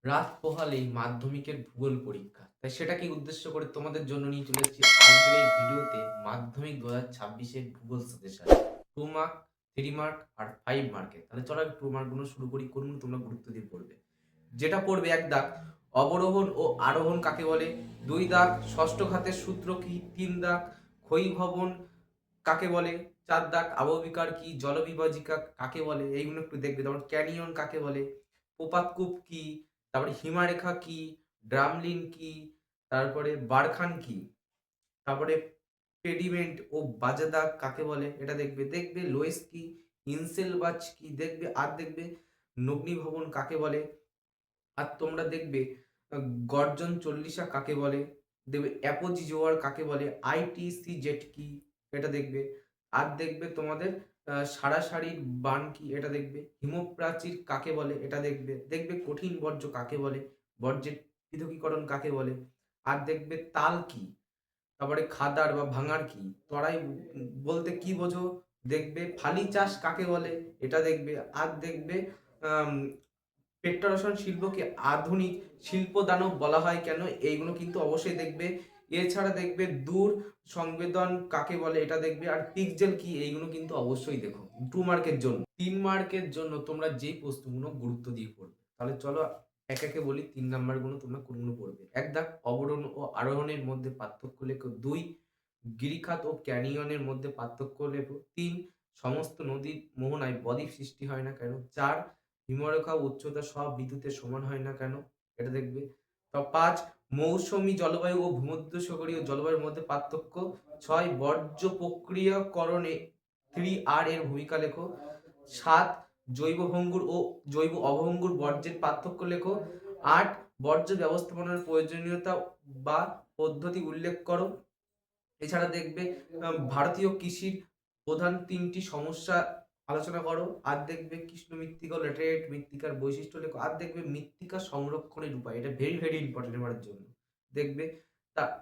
রাত পোহালেই মাধ্যমিকের ভূগোল পরীক্ষা। তাই সেটাকে উদ্দেশ্য করে তোমাদের জন্য নিয়ে চলে এসেছি আজকের এই ভিডিওতে মাধ্যমিক ২০২৬ এর ভূগোল সাজেশন। 2 মার্ক, 3 মার্ক আর 5 মার্কের। তাহলে চলো 2 মার্ক গুলো শুরু করি। কোনগুলো তোমরা গুরুত্ব দিয়ে পড়বে। যেটা পড়বে ১ দাগ অবরোহণ ও আরোহণ কাকে বলে, ২ দাগ ষষ্ঠ ঘাতের সূত্র কি, ৩ দাগ ক্ষয়ীভবন কাকে বলে, ৪ দাগ আবহবিকার কি, জলবিভাজিকা কাকে বলে, এইগুলো একটু দেখবে। তারপর ক্যানিয়ন কাকে বলে, প্রপাতকূপ কি, তারপরে হিমারেখা কি, ড্রামলিন কি, তারপরে বারখান কি, তারপরে পেডিমেন্ট ও বাজাদাগ কাকে বলে এটা দেখবে। দেখবে লোয়েস কি, ইনসেলবাজ কি দেখবে। আর দেখবে নগ্নিভবন কাকে বলে। আর তোমরা দেখবে আ গর্জন চল্লিশা কাকে বলে? দেখবে অ্যাপোজিজোয়ার কাকে বলে? আইটিসিজেড কি? এটা দেখবে। আর দেখবে তোমাদের সারাসারির বান কি? এটা দেখবে। হিমপ্রাচীর কাকে বলে? এটা দেখবে। দেখবে কঠিন বর্জ্য কাকে বলে? বর্জ্যের পৃথকীকরণ কাকে বলে? আর দেখবে তাল কি? তারপরে খাদাড় বা ভাঙাড় কি? তরাই বলতে কি বোঝো? দেখবে ফালি চাষ কাকে বলে? এটা দেখবে। আর দেখবে আম পেট্রোরসায়ন শিল্পকে আধুনিক শিল্পদানব বলা হয় কেন? এইগুলো কিন্তু অবশ্যই দেখবে। এছাড়া দেখবে দূর সংবেদন কাকে বলে? এটা দেখবে। আর পিক্সেল কি? এইগুলো কিন্তু অবশ্যই দেখো 2 মার্কের জন্য। 3 মার্কের জন্য তোমরা যেই প্রশ্নগুলো গুরুত্ব দিয়ে পড়বে। তাহলে চলো একে, একে বলি ৩ নাম্বার গুলো তোমরা কোনগুলো পড়বে। ১ দাগ অবরোহণ ও আরোহণের মধ্যে পার্থক্য লেখো। ২ গিরিখাত ও ক্যানিয়নের মধ্যে পার্থক্য লেখো। ৩ সমস্ত নদীর মোহনায় বদ্বীপ সৃষ্টি হয় না কেন? ৪ হিমরেখা উচ্চতা সব ঋতুতে সমান হয় না কেন? এটা দেখবে। ৫ মৌসুমী জলবায়ু ও ভূমধ্যসাগরীয় জলবায়ুর মধ্যে পার্থক্য। ৬ বর্জ্য প্রক্রিয়াকরণে 3R এর ভূমিকা লেখো। ৭ জৈব ভঙ্গুর ও জৈব অভঙ্গুর বর্জ্যের পার্থক্য লেখো। ৮ বর্জ্য ব্যবস্থাপনার প্রয়োজনীয়তা বা পদ্ধতি উল্লেখ করো। এছাড়া দেখবে ভারতীয় কৃষির প্রধান ৩টি সমস্যা আলোচনা করো। আর দেখবে কৃষ্ণ মৃত্তিকা ও ল্যাটেরাইট মৃত্তিকার বৈশিষ্ট্য লেখো। আর দেখবে মৃত্তিকা সংরক্ষণের উপায়। এটা ভেরি, ভেরি ইম্পোর্টেন্ট এবারের জন্য। দেখবে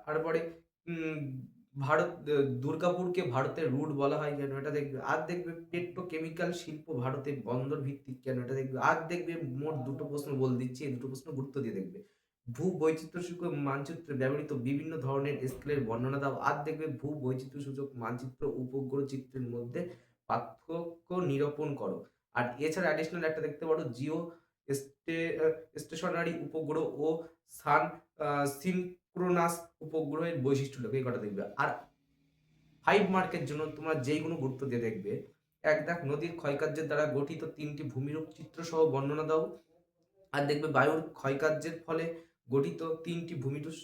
তারপরে উম ভারত দুর্গাপুরকে ভারতের রুট বলা হয় কেন? এটা দেখবে। আর দেখবে পেট্রোকেমিক্যাল শিল্প ভারতে বন্দর ভিত্তিক কেন? এটা দেখবে। আর দেখবে মোট ২ টো প্রশ্ন বলে দিচ্ছি। এই ২ টো প্রশ্ন গুরুত্ব দিয়ে দেখবে। ভূবৈচিত্র্যসূচক মানচিত্রে ব্যবহৃত বিভিন্ন ধরনের স্কেলের বর্ণনা দাও। আর দেখবে ভূবৈচিত্র্যসূচক মানচিত্র উপগ্রহ চিত্রের মধ্যে পার্থক্য নিরূপণ করো। আর এছাড়া অ্যাডিশনাল একটা দেখতে পারো জিও স্টে স্টেশনারি উপগ্রহ ও সান সিনক্রোনাস উপগ্রহের বৈশিষ্ট্য লেখো। এই কটা দেখবে। আর 5 মার্কের জন্য তোমরা যেইগুলো গুরুত্ব দিয়ে দেখবে। ১ দাগ নদীর ক্ষয়কার্যের দ্বারা গঠিত ৩টি ভূমিরূপ চিত্র সহ বর্ণনা দাও। আর দেখবে বায়ুর ক্ষয়কার্যের ফলে গঠিত ৩টি ভূমিরূপ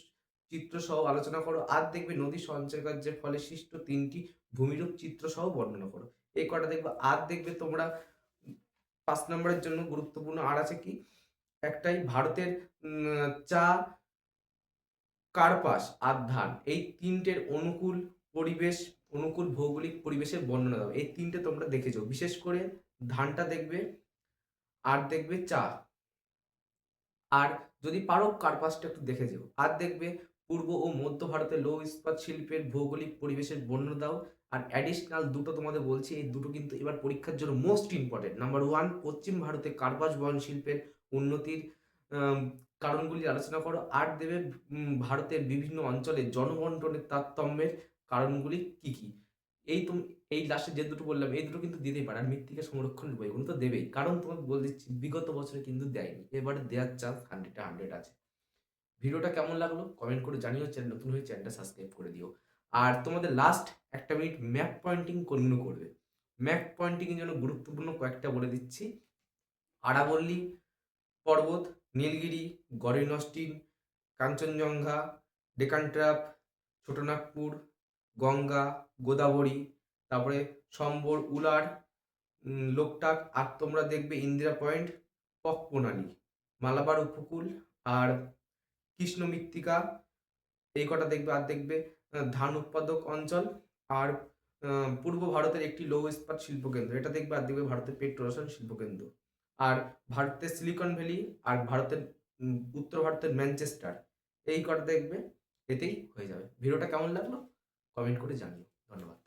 চিত্র সহ আলোচনা করো। আর দেখবে নদী সঞ্চয় কার্যের ফলে সৃষ্ট ৩টি ভূমিরূপ চিত্র সহ বর্ণনা করো। এই কটা দেখবে। আর দেখবে তোমরা ৫ নম্বরের জন্য গুরুত্বপূর্ণ আর আছে কি? একটাই ভারতের চা, কার্পাস আর ধান এই ৩টের অনুকূল ভৌগোলিক পরিবেশের বর্ণনা দাও। এই ৩টে তোমরা দেখে যাও। বিশেষ করে ধানটা দেখবে আর দেখবে চা। আর যদি পারো কার্পাসটা একটু দেখে যেও। আর দেখবে পূর্ব ও মধ্য ভারতের লৌহ ইস্পাত শিল্পের ভৌগোলিক পরিবেশের বর্ণনা দাও। আর অ্যাডিশনাল ২ টো তোমাদের বলছি, এই ২ টো কিন্তু এবার পরীক্ষার জন্য মোস্ট ইম্পোর্টেন্ট। নাম্বার 1 পশ্চিম ভারতে কার্পাস বয়ন শিল্পের উন্নতির আম কারণগুলি আলোচনা করো। আর দেবে ভারতের বিভিন্ন অঞ্চলে জনবন্টনের তারতম্যের কারণগুলি কি, কি? এই এই লাস্টে যে ২ টো বললাম এই ২ টো কিন্তু দিতেই পারে। আর মৃত্তিকা সংরক্ষণের উপায় এগুলো তো দেবেই। কারণ তোমাকে বলে দিচ্ছি বিগত বছরে কিন্তু দেয়নি। এবারে দেয়ার চান্স 100 এ 100 আছে। ভিডিওটা কেমন লাগলো কমেন্ট করে জানিও। চ্যানেল নতুন হয়ে চ্যানেলটা সাবস্ক্রাইব করে দিও। আর তোমাদের লাস্ট ১ টা মিনিট ম্যাপ পয়েন্টিং কোনগুলো করবে? ম্যাপ পয়েন্টিং এর জন্য গুরুত্বপূর্ণ কয়েকটা বলে দিচ্ছি। আরাবল্লী পর্বত, নীলগিরি, গড়েন অস্টিন, কাঞ্চনজঙ্ঘা, ডেকান ট্র্যাপ, ছোটনাগপুর, গঙ্গা, গোদাবরী, তারপরে সম্বর, উলার, লোকটাক। আর তোমরা দেখবে ইন্দিরা পয়েন্ট, পকপ্রণালী, মালাবার উপকূল আর কৃষ্ণ মৃত্তিকা এই কটা দেখবে। আর দেখবে ধান উৎপাদক অঞ্চল আর পূর্ব ভারতের একটি লৌহ ইস্পাত শিল্পকেন্দ্র এটা দেখবে। আর দেখবে ভারতের পেট্রোরসায়ন শিল্পকেন্দ্র আর ভারতের সিলিকন ভ্যালি আর ভারতের উত্তর ভারতের ম্যানচেস্টার এই কটা দেখবে। এতেই হয়ে যাবে। ভিডিওটা কেমন লাগলো কমেন্ট করে জানিও। ধন্যবাদ।